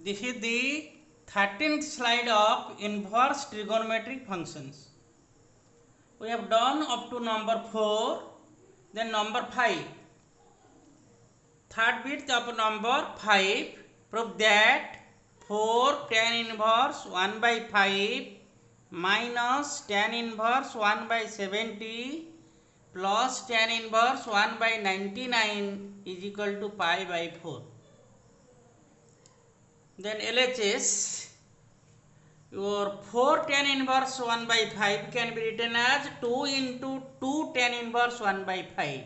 This is the 13th slide of inverse trigonometric functions. We have done up to number 4, then number 5. Third bit of number 5, prove that 4 tan inverse 1 by 5 minus tan inverse 1 by 70 plus tan inverse 1 by 99 is equal to pi by 4. Then LHS, your 4 tan inverse 1 by 5 can be written as 2 into 2 tan inverse 1 by 5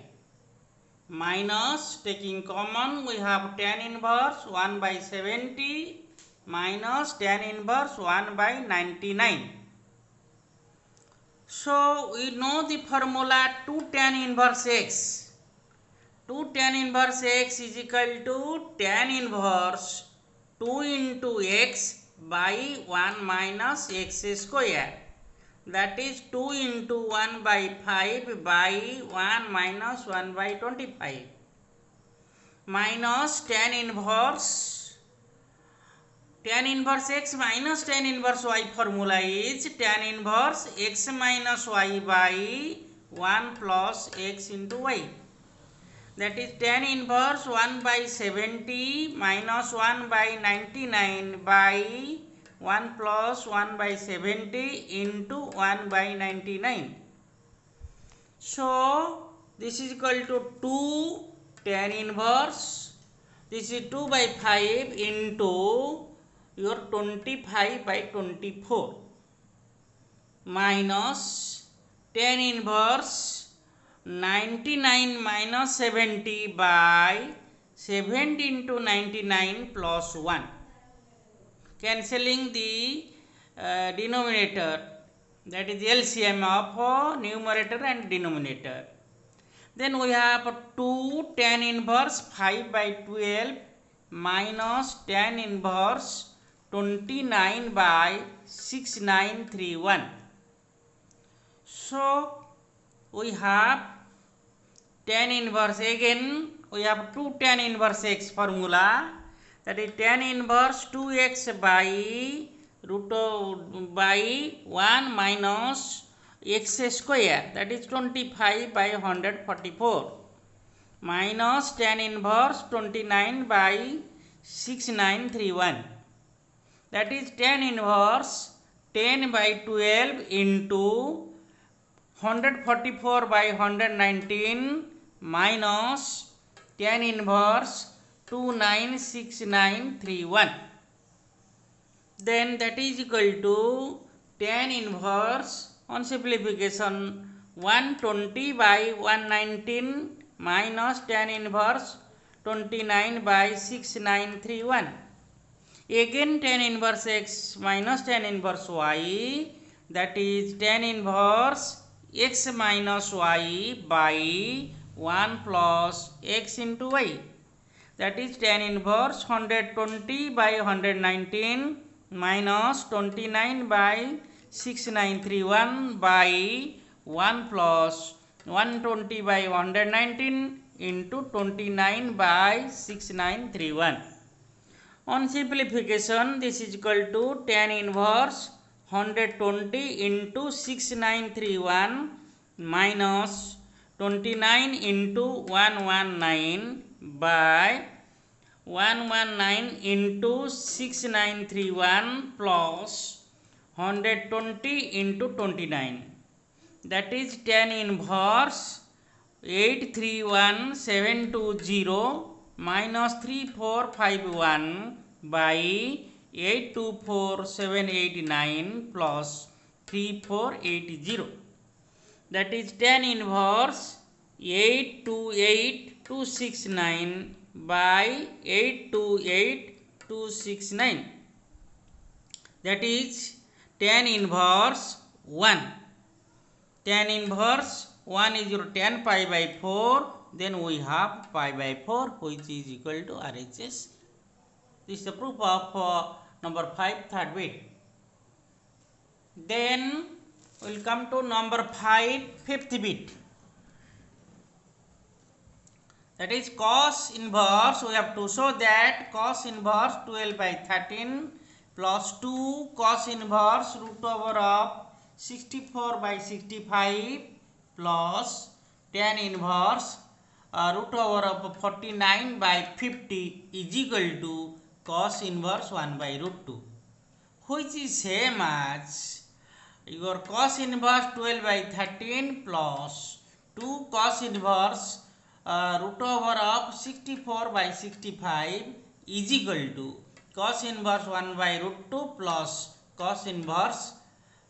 minus, taking common, we have tan inverse 1 by 70 minus tan inverse 1 by 99. So we know the formula 2 tan inverse x. 2 tan inverse x is equal to tan inverse 2 into x by 1 minus x square. That is 2 into 1 by 5 by 1 minus 1 by 25 minus tan inverse x minus tan inverse y formula is tan inverse x minus y by 1 plus x into y. That is tan inverse 1 by 70 minus 1 by 99 by 1 plus 1 by 70 into 1 by 99. So this is equal to 2 tan inverse, this is 2 by 5 into your 25 by 24 minus tan inverse 99 minus 70 by 70 into 99 plus 1. Cancelling the denominator, that is LCM of numerator and denominator. Then we have 2 tan inverse 5 by 12 minus tan inverse 29 by 6931. So we have tan inverse, again we have 2 tan inverse x formula, that is tan inverse 2x by root by 1 minus x square, that is 25 by 144 minus tan inverse 29 by 6931, that is tan inverse 10 by 12 into 144 by 119 minus tan inverse 296931. Then that is equal to tan inverse, on simplification, 120 by 119 minus tan inverse 29 by 6931. Again tan inverse x minus tan inverse y, that is tan inverse x minus y by 1 plus x into y, that is tan inverse 120 by 119 minus 29 by 6931 by 1 plus 120 by 119 into 29 by 6931. On simplification, this is equal to tan inverse 120 into 6931 minus 29 into 119 by 119 into 6931 plus 120 into 29, that is tan inverse 831720 minus 3451 by 824789 plus 3480, that is tan inverse 828269 by 828269, that is tan inverse 1. Tan inverse 1 is your tan pi by 4, then we have pi by 4, which is equal to RHS. This is the proof of number 5, third bit. Then we will come to number 5, fifth bit. That is cos inverse. We have to show that cos inverse 12 by 13 plus 2 cos inverse root over of 64 by 65 plus tan inverse root over of 49 by 50 is equal to cos inverse 1 by root 2, which is same as your cos inverse 12 by 13 plus 2 cos inverse root over of 64 by 65 is equal to cos inverse 1 by root 2 plus cos inverse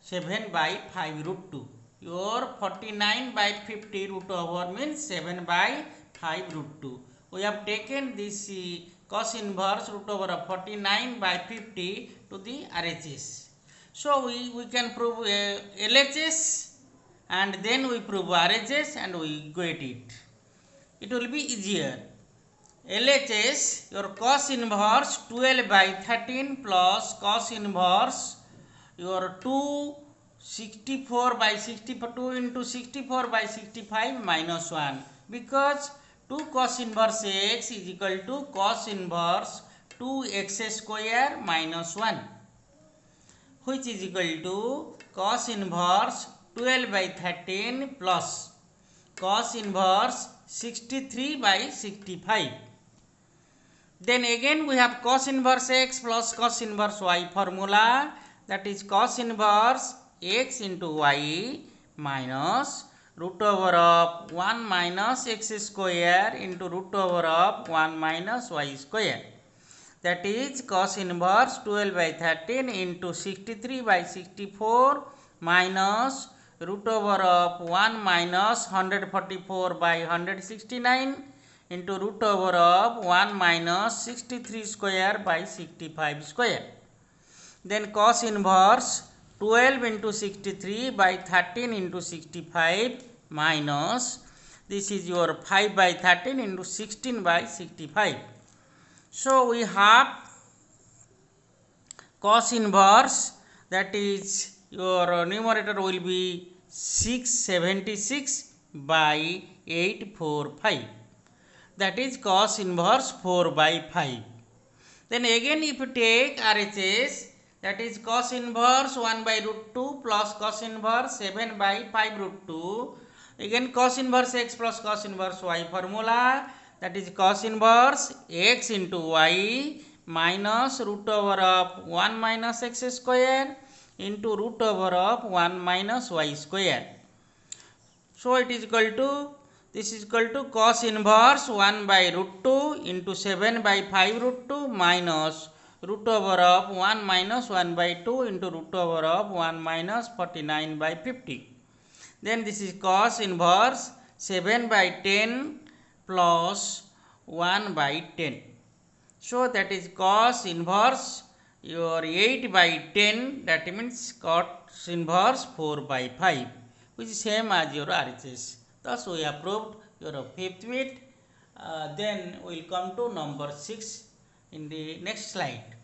7 by 5 root 2. Your 49 by 50 root over means 7 by 5 root 2. We have taken this cos inverse root over of 49 by 50 to the RHS. So we can prove LHS and then we prove RHS and we get it. It will be easier. LHS, your cos inverse 12 by 13 plus cos inverse your 264 by 62 into 64 by 65 minus 1, because 2 cos inverse x is equal to cos inverse 2x square minus 1, which is equal to cos inverse 12 by 13 plus cos inverse 63 by 65. Then again we have cos inverse x plus cos inverse y formula, that is cos inverse x into y minus root over of 1 minus x square into root over of 1 minus y square. That is cos inverse 12 by 13 into 63 by 64 minus root over of 1 minus 144 by 169 into root over of 1 minus 63 square by 65 square. Then cos inverse 12 into 63 by 13 into 65 minus, this is your 5 by 13 into 16 by 65. So we have cos inverse, that is your numerator will be 676 by 845, that is cos inverse 4 by 5. Then again if you take RHS, that is cos inverse 1 by root 2 plus cos inverse 7 by 5 root 2, again cos inverse x plus cos inverse y formula, that is cos inverse x into y minus root over of 1 minus x square into root over of 1 minus y square. So it is equal to, this is equal to cos inverse 1 by root 2 into 7 by 5 root 2 minus root over of 1 minus 1 by 2 into root over of 1 minus 49 by 50. Then this is cos inverse 7 by 10 plus 1 by 10. So that is cos inverse your 8 by 10, that means cos inverse 4 by 5, which is same as your RHS. Thus we have proved your fifth bit. Then we will come to number 6 in the next slide.